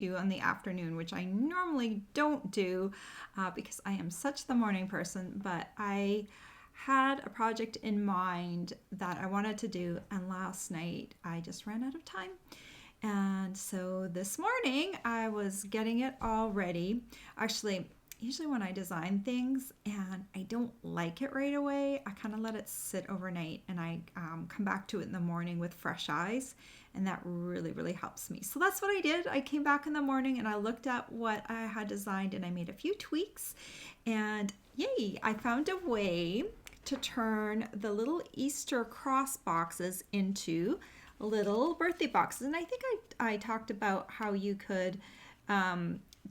you in the afternoon, which I normally don't do because I am such the morning person, but I had a project in mind that I wanted to do, and last night I just ran out of time. And so this morning I was getting it all ready. Actually, usually when I design things and I don't like it right away, I kind of let it sit overnight and I come back to it in the morning with fresh eyes. And that really, really helps me. So that's what I did. I came back in the morning and I looked at what I had designed and I made a few tweaks. And yay, I found a way to turn the little Easter cross boxes into little birthday boxes. And I think I talked about how you could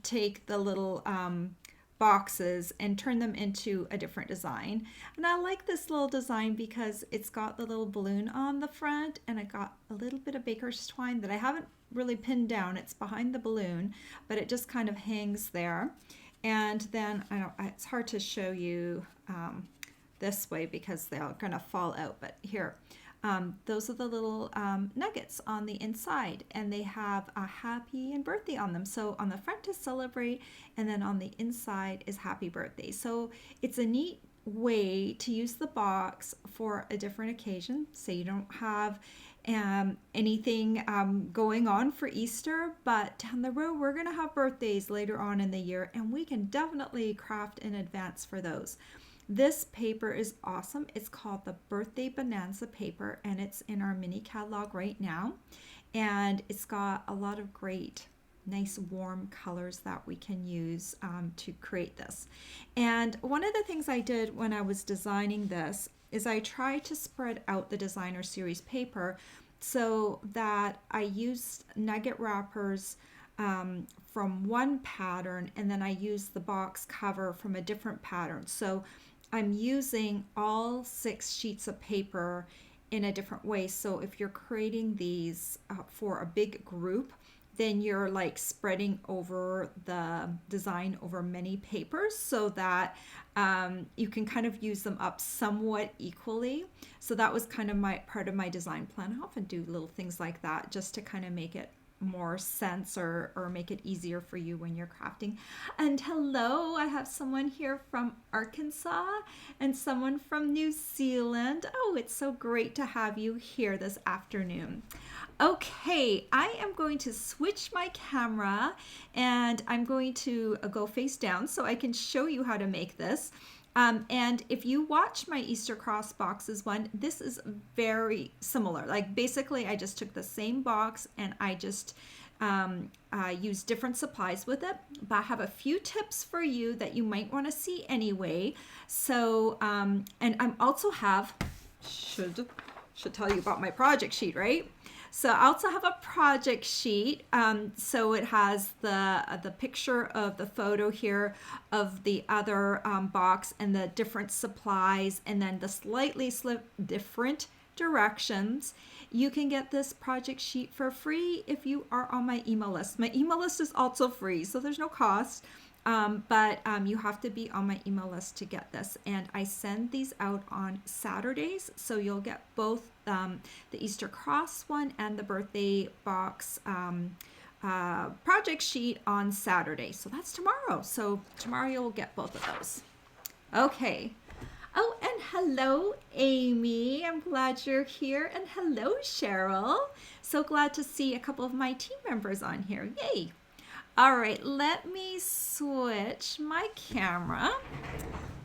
take the little boxes and turn them into a different design. And I like this little design because it's got the little balloon on the front and I got a little bit of baker's twine that I haven't really pinned down. It's behind the balloon, but it just kind of hangs there. And then it's hard to show you this way because they're gonna fall out, but here. Those are the little nuggets on the inside, and they have a happy and birthday on them. So on the front is celebrate, and then on the inside is happy birthday. So it's a neat way to use the box for a different occasion. Say you don't have anything going on for Easter, but down the road we're going to have birthdays later on in the year, and we can definitely craft in advance for those. This paper is awesome. It's called the Birthday Bonanza paper, and it's in our mini catalog right now. And it's got a lot of great, nice, warm colors that we can use to create this. And one of the things I did when I was designing this is I tried to spread out the designer series paper so that I used nugget wrappers from one pattern, and then I used the box cover from a different pattern. So I'm using all 6 sheets of paper in a different way. So if you're creating these for a big group, then you're like spreading over the design over many papers so that you can kind of use them up somewhat equally. So that was kind of my part of my design plan. I often do little things like that just to kind of make it more sense or make it easier for you when you're crafting. And hello, I have someone here from Arkansas and someone from New Zealand. Oh, it's so great to have you here this afternoon. Okay, I am going to switch my camera and I'm going to go face down so I can show you how to make this. And if you watch my Easter cross boxes one, this is very similar. Like basically I just took the same box and I just used different supplies with it. But I have a few tips for you that you might want to see anyway. So, and I'm also should tell you about my project sheet, right? So I also have a project sheet. So it has the picture of the photo here of the other box and the different supplies and then the slightly different directions. You can get this project sheet for free if you are on my email list. My email list is also free, so there's no cost. But you have to be on my email list to get this. And I send these out on Saturdays. So you'll get both the Easter cross one and the birthday box project sheet on Saturday. So that's tomorrow. So tomorrow you'll get both of those. Okay. Oh, and hello, Amy. I'm glad you're here. And hello, Cheryl. So glad to see a couple of my team members on here. Yay. All right, let me switch my camera.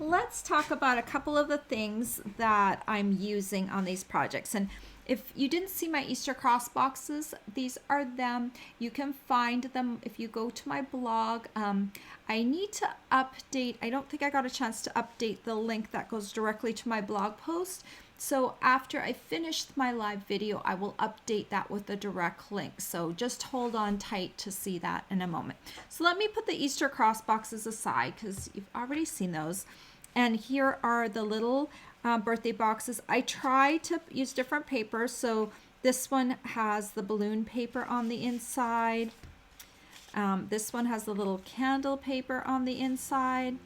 Let's talk about a couple of the things that I'm using on these projects. And if you didn't see my Easter cross boxes, these are them. You can find them if you go to my blog. I need to update, I don't think I got a chance to update the link that goes directly to my blog post. So after I finish my live video, I will update that with a direct link. So just hold on tight to see that in a moment. So let me put the Easter cross boxes aside because you've already seen those. And here are the little birthday boxes. I try to use different papers. So this one has the balloon paper on the inside. This one has the little candle paper on the inside.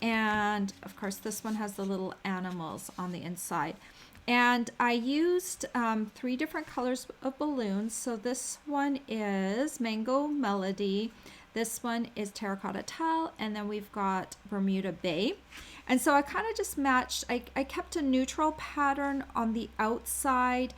And of course, this one has the little animals on the inside. And I used 3 different colors of balloons. So this one is Mango Melody. This one is Terracotta Tile. And then we've got Bermuda Bay. And so I kind of just matched, I kept a neutral pattern on the outside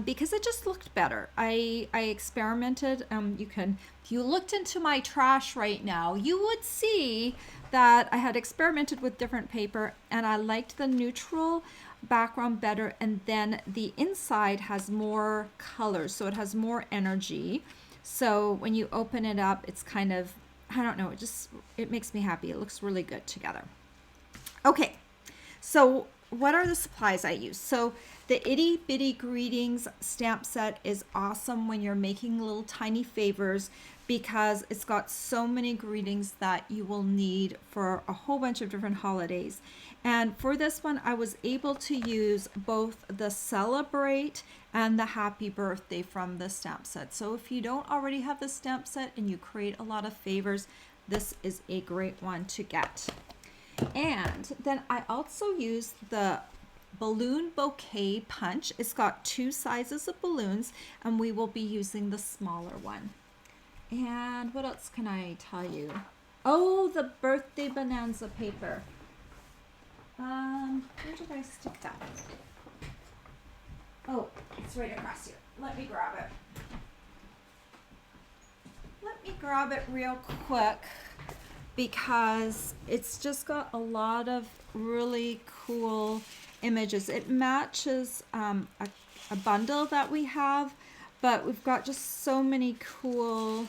because it just looked better. I experimented. If you looked into my trash right now, you would see that I had experimented with different paper and I liked the neutral background better, and then the inside has more colors, so it has more energy. So when you open it up, it's kind of, I don't know, it makes me happy. It looks really good together. Okay, so what are the supplies I use? So the Itty Bitty Greetings stamp set is awesome when you're making little tiny favors because it's got so many greetings that you will need for a whole bunch of different holidays. And for this one, I was able to use both the Celebrate and the Happy Birthday from the stamp set. So if you don't already have the stamp set and you create a lot of favors, this is a great one to get. And then I also used the Balloon Bouquet Punch. It's got 2 sizes of balloons, and we will be using the smaller one. And what else can I tell you? Oh, the Birthday Bonanza paper. Where did I stick that? Oh, it's right across here. Let me grab it. Let me grab it real quick because it's just got a lot of really cool images. It matches a bundle that we have, but we've got just so many cool,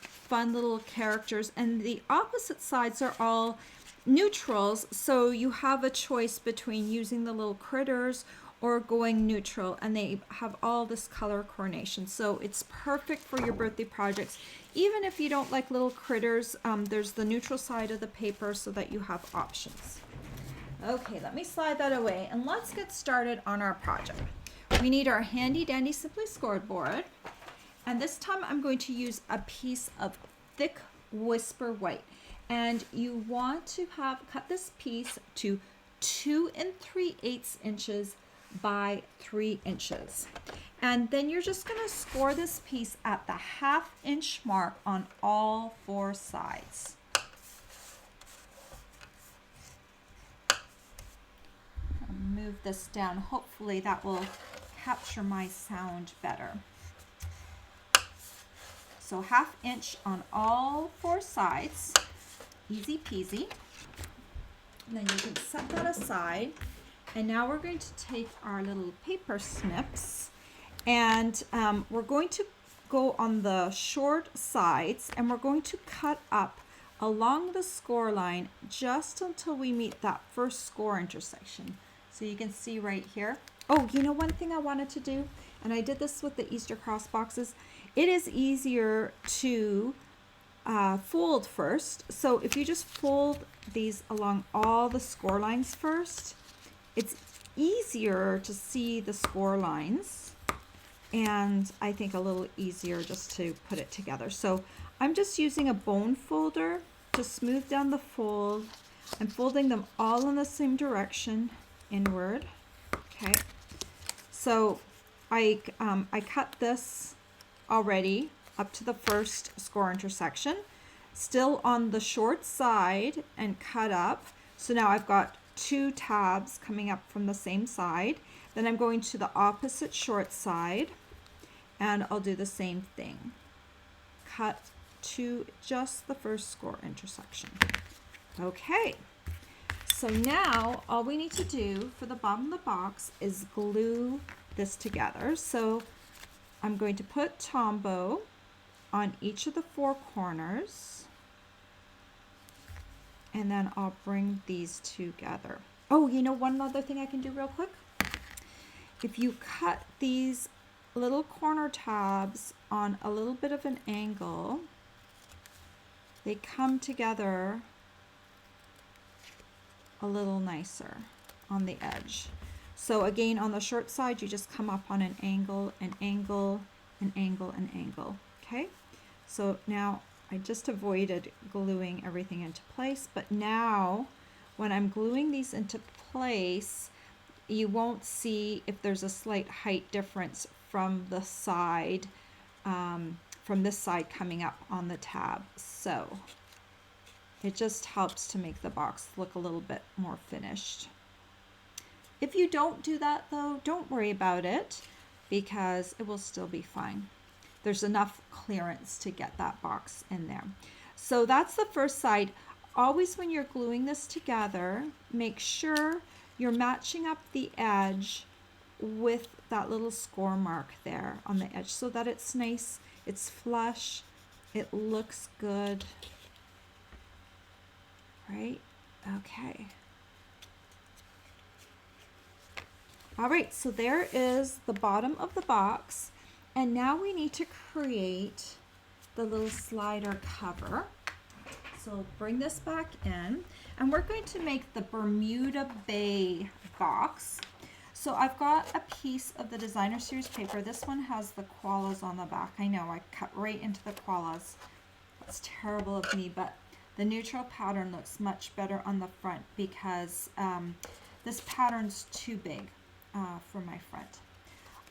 fun little characters, and the opposite sides are all neutrals, so you have a choice between using the little critters or going neutral, and they have all this color coordination, so it's perfect for your birthday projects. Even if you don't like little critters, there's the neutral side of the paper so that you have options. Okay, let me slide that away and let's get started on our project. We need our handy dandy Simply Scored board, and this time I'm going to use a piece of thick Whisper White. And you want to cut this piece to 2 3/8 inches by 3 inches. And then you're just going to score this piece at the 1/2 inch mark on all 4 sides. I'll move this down. Hopefully that will capture my sound better. So 1/2 inch on all 4 sides. Easy peasy. And then you can set that aside. And now we're going to take our little paper snips and we're going to go on the short sides and we're going to cut up along the score line just until we meet that first score intersection. So you can see right here. Oh, you know one thing I wanted to do, and I did this with the Easter cross boxes, it is easier to fold first. So if you just fold these along all the score lines first, it's easier to see the score lines, and I think a little easier just to put it together. So I'm just using a bone folder to smooth down the fold. I'm folding them all in the same direction, inward. Okay, so I cut this already up to the first score intersection, still on the short side, and cut up. So now I've got 2 tabs coming up from the same side. Then I'm going to the opposite short side and I'll do the same thing. Cut to just the first score intersection. Okay, so now all we need to do for the bottom of the box is glue this together. So I'm going to put Tombow on each of the 4 corners, and then I'll bring these together. Oh, you know one other thing I can do real quick? If you cut these little corner tabs on a little bit of an angle, they come together a little nicer on the edge. So again, on the short side, you just come up on an angle, an angle, an angle, an angle. Okay, so now I just avoided gluing everything into place, but now when I'm gluing these into place, you won't see if there's a slight height difference from the side, from this side coming up on the tab. So it just helps to make the box look a little bit more finished. If you don't do that though, don't worry about it because it will still be fine. There's enough clearance to get that box in there. So that's the first side. Always when you're gluing this together, make sure you're matching up the edge with that little score mark there on the edge so that it's nice, it's flush, it looks good. Right? Okay. All right, so there is the bottom of the box. And now we need to create the little slider cover. So bring this back in. And we're going to make the Bermuda Bay box. So I've got a piece of the Designer Series paper. This one has the koalas on the back. I know, I cut right into the koalas. That's terrible of me, but the neutral pattern looks much better on the front because this pattern's too big for my front.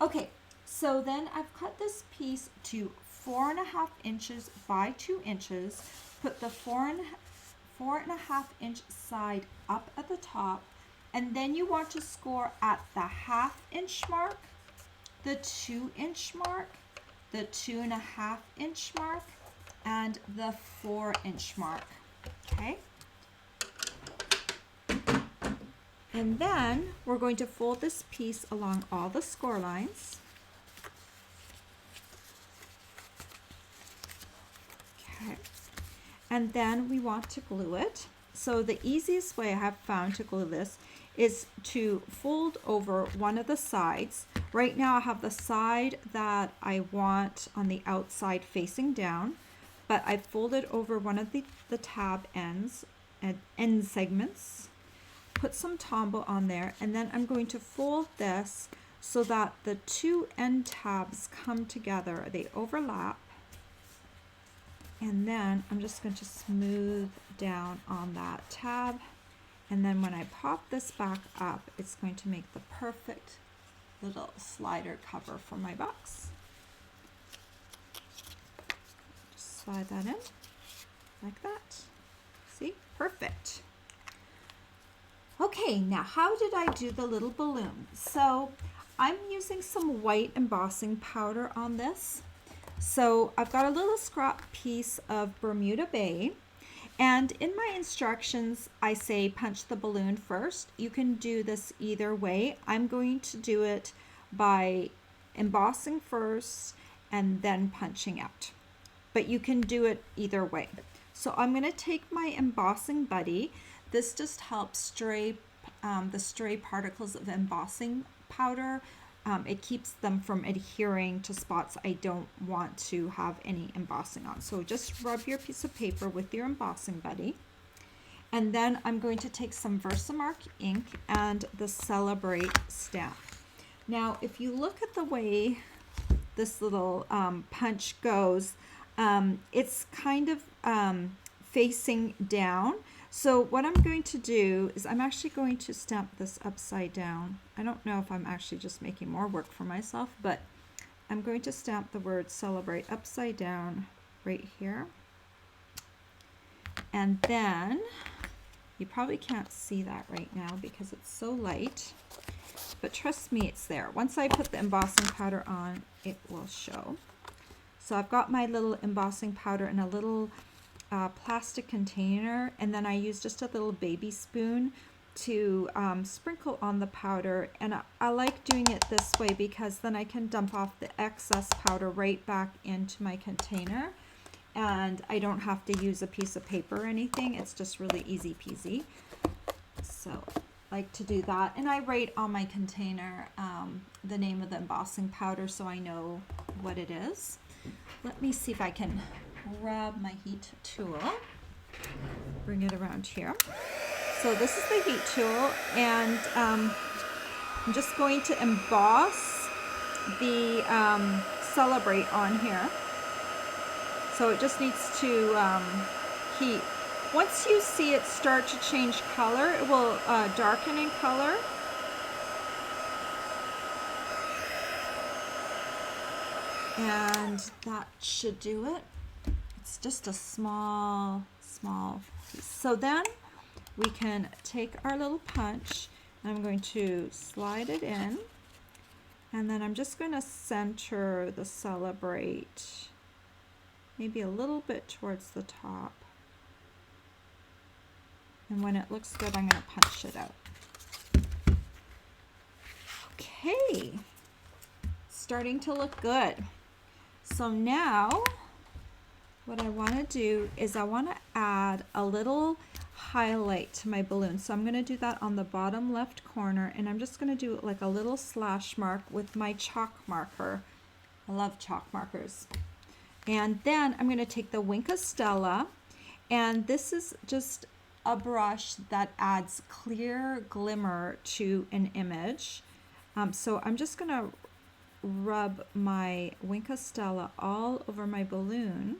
Okay, so then I've cut this piece to 4.5 inches by 2 inches. Put the 4.5 inch side up at the top, and then you want to score at the 1/2 inch mark, the 2 inch mark, the 2.5 inch mark, and the 4 inch mark. Okay. And then we're going to fold this piece along all the score lines. Okay. And then we want to glue it. So the easiest way I have found to glue this is to fold over one of the sides. Right now I have the side that I want on the outside facing down, but I folded over one of the tab ends and end segments. Put some Tombow on there, and then I'm going to fold this so that the two end tabs come together. They overlap. And then I'm just going to smooth down on that tab. And then when I pop this back up, it's going to make the perfect little slider cover for my box. Just slide that in like that. See? Perfect. Okay, now how did I do the little balloon? So I'm using some white embossing powder on this. So I've got a little scrap piece of Bermuda Bay, and in my instructions I say punch the balloon first. You can do this either way. I'm going to do it by embossing first and then punching out, but you can do it either way. So I'm going to take my embossing buddy. This just helps the stray particles of embossing powder. It keeps them from adhering to spots I don't want to have any embossing on. So just rub your piece of paper with your embossing buddy. And then I'm going to take some Versamark ink and the Celebrate stamp. Now, if you look at the way this little punch goes, it's kind of facing down. So what I'm going to do is I'm actually going to stamp this upside down. I don't know if I'm actually just making more work for myself, but I'm going to stamp the word Celebrate upside down right here. And then, you probably can't see that right now because it's so light, but trust me, it's there. Once I put the embossing powder on, it will show. So I've got my little embossing powder in a little plastic container, and then I use just a little baby spoon to sprinkle on the powder, and I like doing it this way because then I can dump off the excess powder right back into my container, and I don't have to use a piece of paper or anything. It's just really easy peasy. So I like to do that, and I write on my container the name of the embossing powder so I know what it is. Let me see if I can grab my heat tool, bring it around here. So this is the heat tool, and I'm just going to emboss the Celebrate on here. So it just needs to heat. Once you see it start to change color, it will darken in color. And that should do it. It's just a small piece. So then we can take our little punch, and I'm going to slide it in, and then I'm just going to center the Celebrate maybe a little bit towards the top. And when it looks good, I'm going to punch it out. Okay, starting to look good. So now what I want to do is I want to add a little highlight to my balloon. So I'm going to do that on the bottom left corner, and I'm just going to do like a little slash mark with my chalk marker. I love chalk markers. And then I'm going to take the Wink of Stella, and this is just a brush that adds clear glimmer to an image. So I'm just going to rub my Wink of Stella all over my balloon.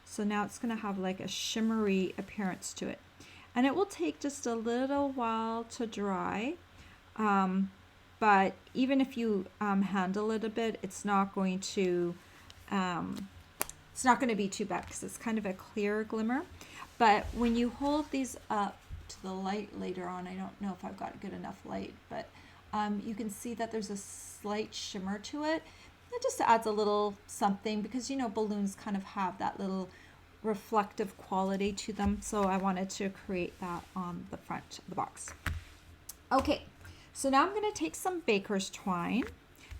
So now it's going to have like a shimmery appearance to it. And it will take just a little while to dry. But even if you handle it a bit, it's not going to be too bad because it's kind of a clear glimmer. But when you hold these up to the light later on, I don't know if I've got good enough light, but you can see that there's a slight shimmer to it. It just adds a little something because, you know, balloons kind of have that little reflective quality to them. So I wanted to create that on the front of the box. Okay, so now I'm going to take some baker's twine.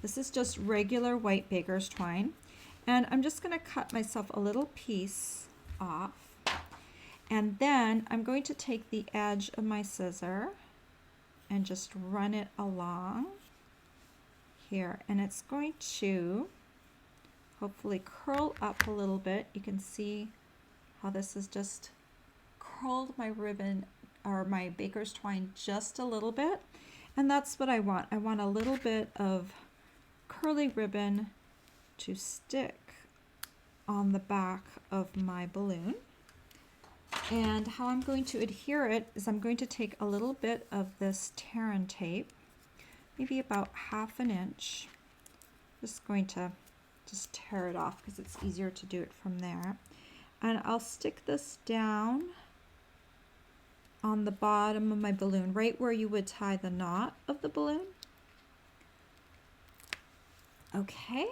This is just regular white baker's twine. And I'm just going to cut myself a little piece off. And then I'm going to take the edge of my scissor and just run it along here. And it's going to hopefully curl up a little bit. You can see how this has just curled my ribbon or my baker's twine just a little bit. And that's what I want. I want a little bit of curly ribbon to stick on the back of my balloon. And how I'm going to adhere it is I'm going to take a little bit of this Terran tape, maybe about 1/2 inch. Just going to just tear it off because it's easier to do it from there. And I'll stick this down on the bottom of my balloon, right where you would tie the knot of the balloon. Okay,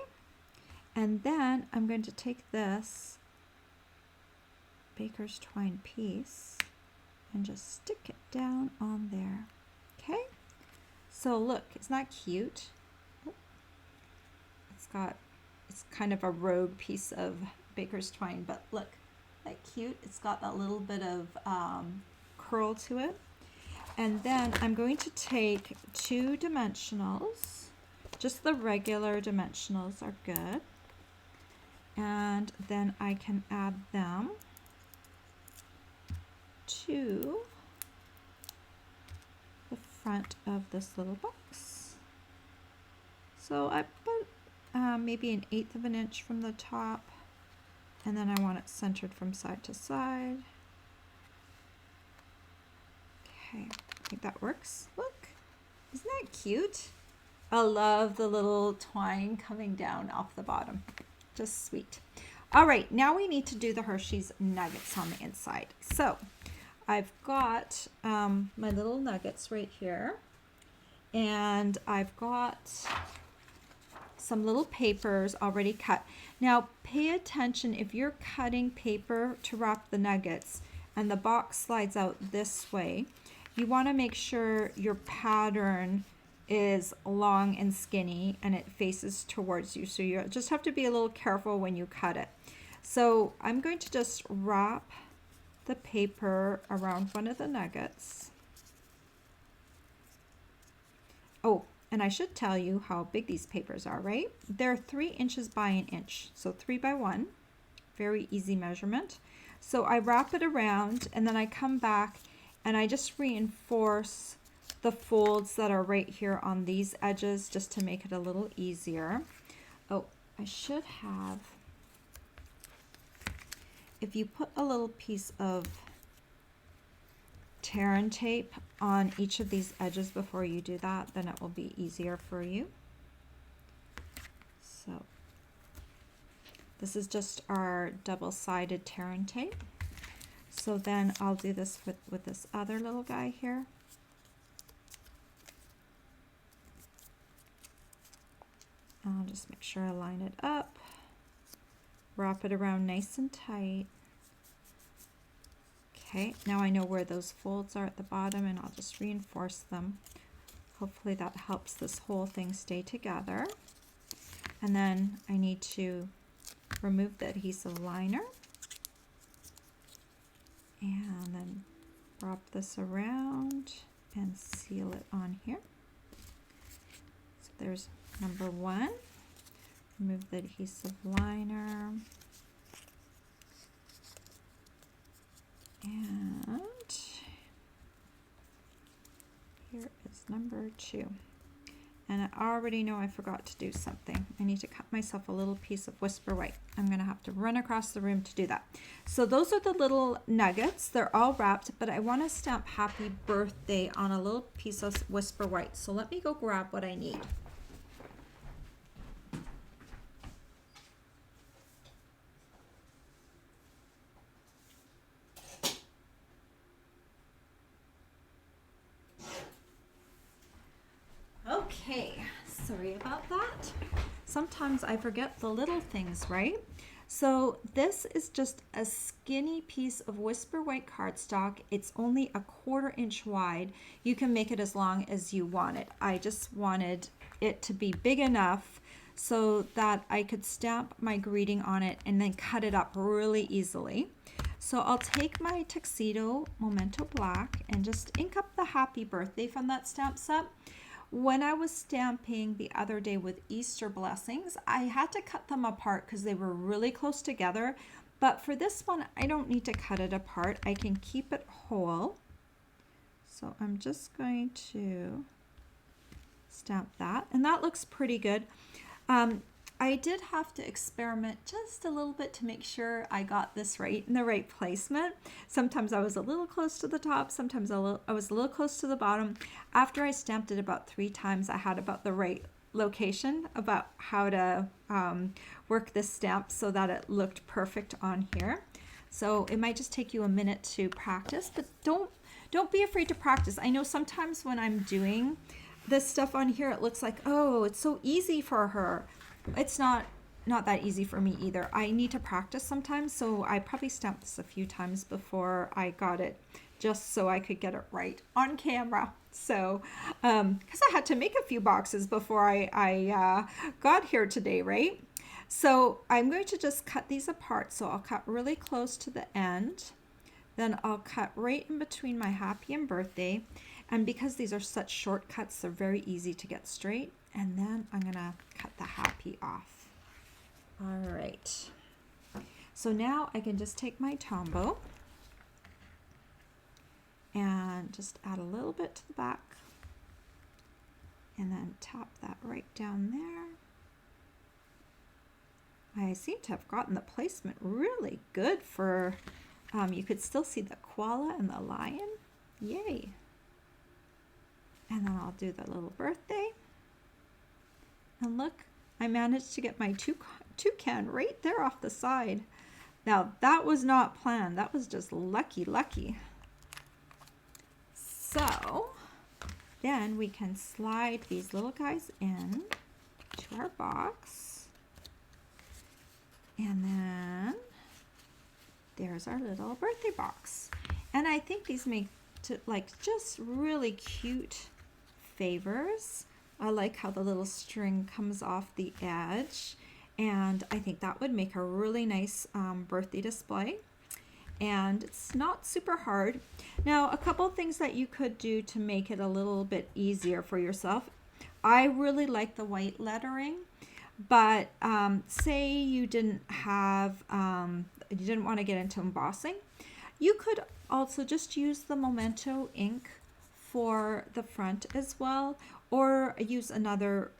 and then I'm going to take this baker's twine piece and just stick it down on there. Okay, so look, isn't that cute? It's kind of a rogue piece of baker's twine, but look, that cute. It's got that little bit of curl to it. And then I'm going to take 2 dimensionals, just the regular dimensionals are good. And then I can add them to the front of this little box. So I put maybe 1/8 inch from the top, and then I want it centered from side to side. Okay, I think that works. Look, isn't that cute? I love the little twine coming down off the bottom. Just sweet. All right, now we need to do the Hershey's nuggets on the inside. So I've got my little nuggets right here, and I've got some little papers already cut. Now pay attention, if you're cutting paper to wrap the nuggets and the box slides out this way, you want to make sure your pattern is long and skinny and it faces towards you. So you just have to be a little careful when you cut it. So I'm going to just wrap the paper around one of the nuggets. Oh, and I should tell you how big these papers are, right? They're 3 inches by 1 inch, so 3 by 1, very easy measurement. So I wrap it around and then I come back and I just reinforce the folds that are right here on these edges just to make it a little easier. Oh, I should have, if you put a little piece of Terran tape on each of these edges before you do that, then it will be easier for you. So This is just our double-sided tear and tape. So then I'll do this with this other little guy here. I'll just make sure I line it up. Wrap it around nice and tight. Okay, now I know where those folds are at the bottom, and I'll just reinforce them. Hopefully that helps this whole thing stay together. And then I need to remove the adhesive liner. And then wrap this around and seal it on here. So there's number one. Remove the adhesive liner. And here is number two. And I already know I forgot to do something. I need to cut myself a little piece of Whisper White. I'm going to have to run across the room to do that. So those are the little nuggets. They're all wrapped, but I want to stamp Happy Birthday on a little piece of Whisper White. So let me go grab what I need. Okay, sorry about that. Sometimes I forget the little things, right? So this is just a skinny piece of Whisper White cardstock. It's only a 1/4 inch wide. You can make it as long as you want it. I just wanted it to be big enough so that I could stamp my greeting on it and then cut it up really easily. So I'll take my Tuxedo Memento Black and just ink up the Happy Birthday from that stamp set. When I was stamping the other day with Easter Blessings, I had to cut them apart because they were really close together. But for this one, I don't need to cut it apart. I can keep it whole. So I'm just going to stamp that. And that looks pretty good. I did have to experiment just a little bit to make sure I got this right in the right placement. Sometimes I was a little close to the top, sometimes I was a little close to the bottom. After I stamped it about 3 times, I had about the right location about how to work this stamp so that it looked perfect on here. So it might just take you a minute to practice, but don't be afraid to practice. I know sometimes when I'm doing this stuff on here, it looks like, oh, it's so easy for her. It's not that easy for me either. I need to practice sometimes, so I probably stamped this a few times before I got it, just so I could get it right on camera. So, because I had to make a few boxes before I got here today, right? So I'm going to just cut these apart. So I'll cut really close to the end. Then I'll cut right in between my Happy and Birthday. And because these are such short cuts, they're very easy to get straight. And then I'm gonna cut the Happy off. All right. So now I can just take my Tombow and just add a little bit to the back. And then tap that right down there. I seem to have gotten the placement really good for, you could still see the koala and the lion. Yay. And then I'll do the little birthday. And look, I managed to get my toucan right there off the side. Now that was not planned. That was just lucky. So then we can slide these little guys in to our box. And then there's our little birthday box. And I think these make just really cute favors. I like how the little string comes off the edge, and I think that would make a really nice birthday display. And it's not super hard. Now, a couple of things that you could do to make it a little bit easier for yourself. I really like the white lettering, but say you didn't have, you didn't want to get into embossing, you could also just use the Memento ink for the front as well, or use another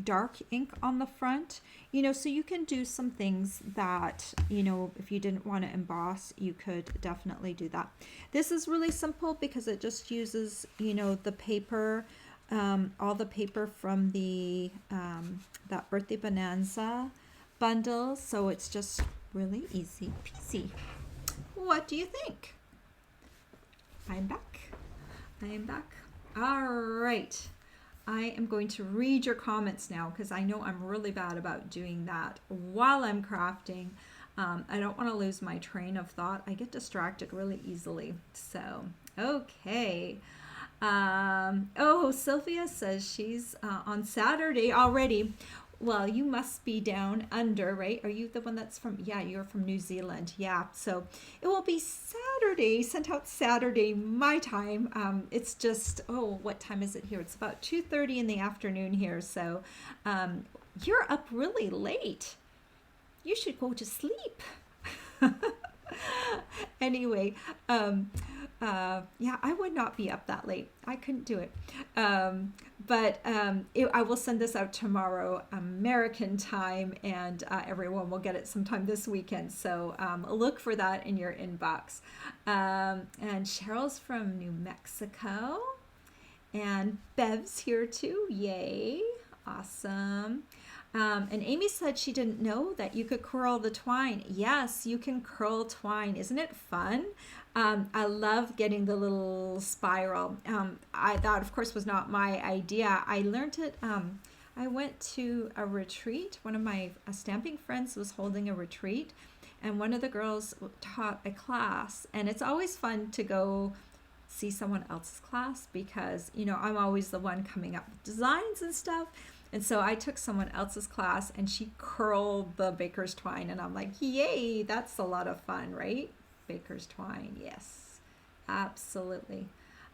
dark ink on the front, so you can do some things that, if you didn't want to emboss, you could definitely do that. This is really simple because it just uses, the paper, all the paper from the that birthday bonanza, bundle, so it's just really easy peasy. What do you think? I'm back. I am back. All right. I am going to read your comments now because I know I'm really bad about doing that while I'm crafting. I don't want to lose my train of thought. I get distracted really easily. So, okay. Oh, Sylvia says she's on Saturday already. Well, you must be down under, right? Are you the one that's from, yeah, you're from New Zealand. Yeah, so it will be Saturday, sent out Saturday, my time. It's just, oh, what time is it here? It's about 2:30 in the afternoon here. So you're up really late. You should go to sleep. Anyway, yeah, I would not be up that late. I couldn't do it. But I will send this out tomorrow, American time, and everyone will get it sometime this weekend. So look for that in your inbox. And Cheryl's from New Mexico. And Bev's here too. Yay. Awesome. And Amy said she didn't know that you could curl the twine. Yes, you can curl twine. Isn't it fun? I love getting the little spiral. That, of course, was not my idea. I learned it. I went to a retreat. One of my stamping friends was holding a retreat, and one of the girls taught a class. And it's always fun to go see someone else's class because, you know, I'm always the one coming up with designs and stuff. And so I took someone else's class and she curled the baker's twine, and I'm like, yay, that's a lot of fun, right? Baker's twine, yes, absolutely.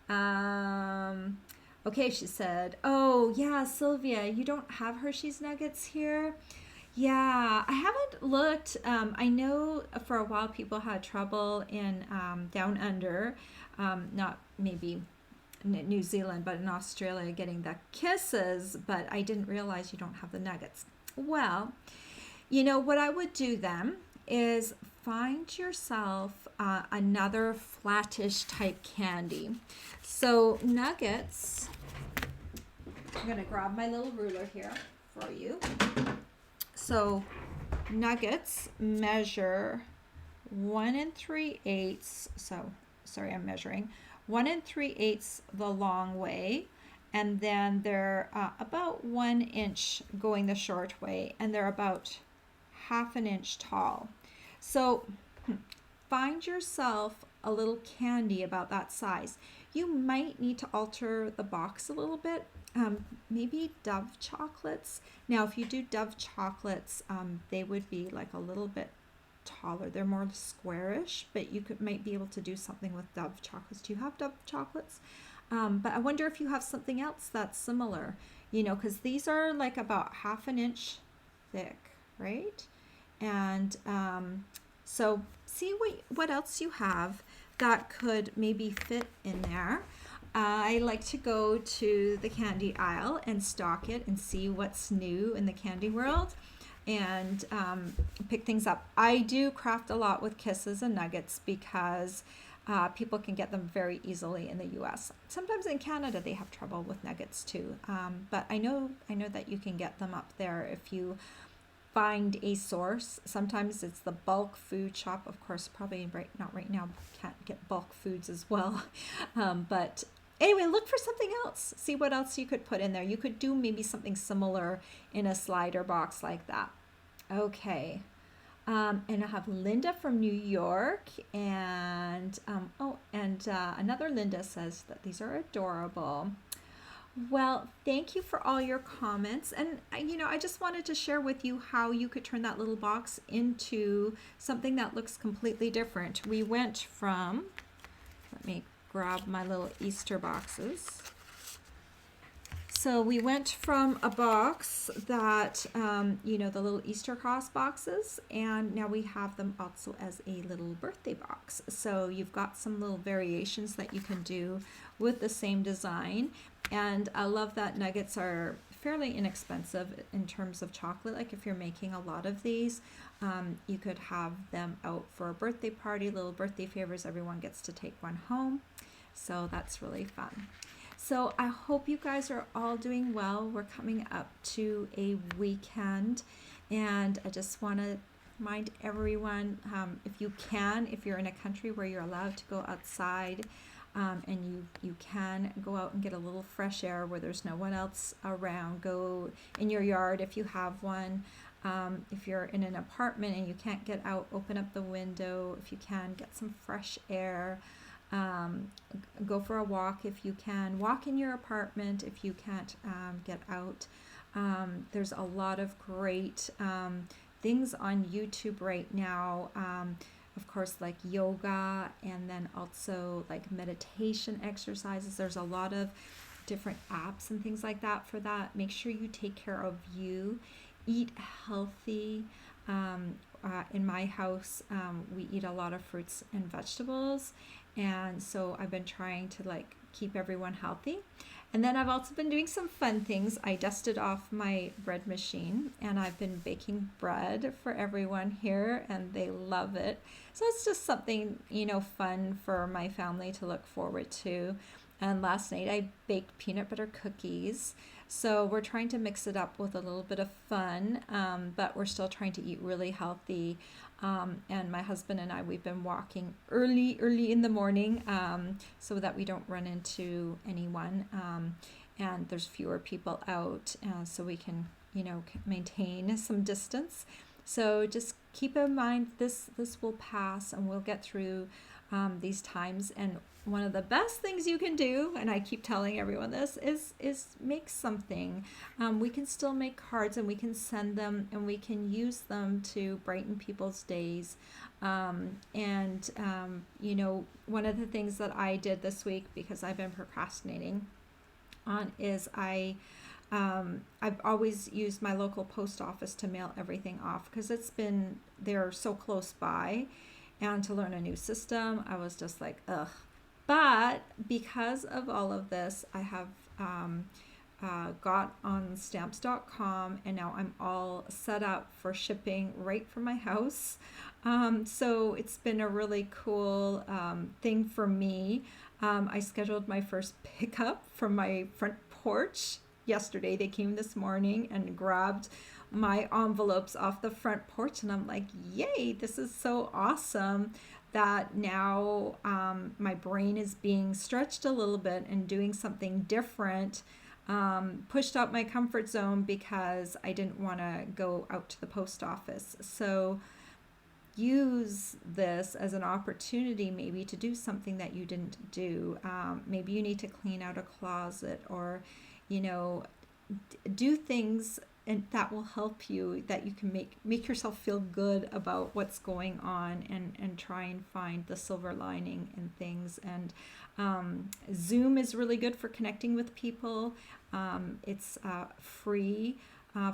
Okay, she said, oh yeah, Sylvia, you don't have Hershey's Nuggets here? Yeah, I haven't looked. I know for a while people had trouble in down under, not maybe New Zealand, but in Australia getting the kisses, but I didn't realize you don't have the nuggets. Well, you know what I would do then is find yourself another flattish type candy. So nuggets, I'm going to grab my little ruler here for you. So nuggets measure 1 3/8. So sorry, I'm measuring 1 3/8 the long way, and then they're about 1 inch going the short way, and they're about 1/2 inch tall. So find yourself a little candy about that size. You might need to alter the box a little bit. Maybe Dove chocolates. Now, if you do Dove chocolates, they would be like a little bit taller. They're more squarish, but you might be able to do something with Dove chocolates. Do you have Dove chocolates? But I wonder if you have something else that's similar, you know, because these are like about 1/2 inch thick, right? And so see what else you have that could maybe fit in there. I like to go to the candy aisle and stock it and see what's new in the candy world, and pick things up. I do craft a lot with kisses and nuggets because people can get them very easily in the US. Sometimes in Canada they have trouble with nuggets too, but I know that you can get them up there if you find a source. Sometimes it's the bulk food shop. Of course, probably not right now, can't get bulk foods as well. But anyway, look for something else. See what else you could put in there. You could do maybe something similar in a slider box like that. Okay. And I have Linda from New York, and another Linda says that these are adorable. Well, thank you for all your comments, and you know, I just wanted to share with you how you could turn that little box into something that looks completely different. We went from, let me grab my little Easter boxes. So we went from a box that, you know, the little Easter cross boxes, and now we have them also as a little birthday box. So you've got some little variations that you can do with the same design. And I love that nuggets are fairly inexpensive in terms of chocolate. Like if you're making a lot of these, you could have them out for a birthday party, little birthday favors. Everyone gets to take one home. So that's really fun. So I hope you guys are all doing well. We're coming up to a weekend. And I just want to remind everyone, if you can, if you're in a country where you're allowed to go outside, and you can go out and get a little fresh air where there's no one else around, go in your yard if you have one. If you're in an apartment and you can't get out, open up the window. If you can, get some fresh air. Go for a walk if you can. Walk in your apartment if you can't get out. There's a lot of great things on YouTube right now. Of course, like yoga, and then also like meditation exercises. There's a lot of different apps and things like that for that. Make sure you take care of you. Eat healthy. In my house, we eat a lot of fruits and vegetables, and so I've been trying to like keep everyone healthy. And then I've also been doing some fun things. I dusted off my bread machine, and I've been baking bread for everyone here, and they love it. So it's just something, fun for my family to look forward to. And last night I baked peanut butter cookies. So we're trying to mix it up with a little bit of fun, but we're still trying to eat really healthy. And my husband and I, we've been walking early in the morning, so that we don't run into anyone. And there's fewer people out, so we can, maintain some distance. So just keep in mind this will pass, and we'll get through these times. And one of the best things you can do, and I keep telling everyone this, is make something. We can still make cards, and we can send them, and we can use them to brighten people's days. One of the things that I did this week, because I've been procrastinating on, is I've always used my local post office to mail everything off, because they're so close by. And to learn a new system, I was just like, ugh. But because of all of this, I have got on stamps.com, and now I'm all set up for shipping right from my house. So it's been a really cool thing for me. I scheduled my first pickup from my front porch yesterday. They came this morning and grabbed my envelopes off the front porch, and I'm like, yay, this is so awesome that now my brain is being stretched a little bit and doing something different. Pushed out my comfort zone because I didn't want to go out to the post office. So use this as an opportunity maybe to do something that you didn't do. Maybe you need to clean out a closet, or do things and that will help you, that you can make yourself feel good about what's going on, and try and find the silver lining in things. And Zoom is really good for connecting with people. It's free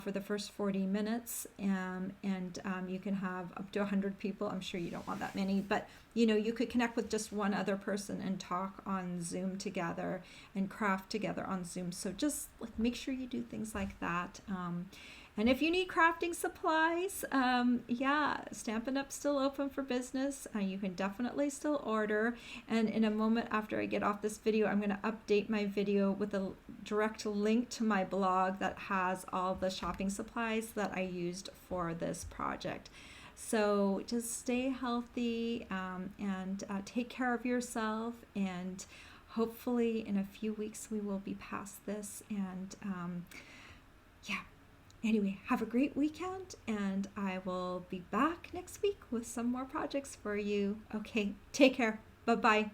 for the first 40 minutes, and you can have up to 100 people. I'm sure you don't want that many, but you could connect with just one other person and talk on Zoom together and craft together on Zoom. So just make sure you do things like that. And if you need crafting supplies, Stampin' Up's still open for business. You can definitely still order. And in a moment after I get off this video, I'm going to update my video with a direct link to my blog that has all the shopping supplies that I used for this project. So just stay healthy, and take care of yourself. And hopefully in a few weeks we will be past this. And Anyway, have a great weekend, and I will be back next week with some more projects for you. Okay, take care. Bye-bye.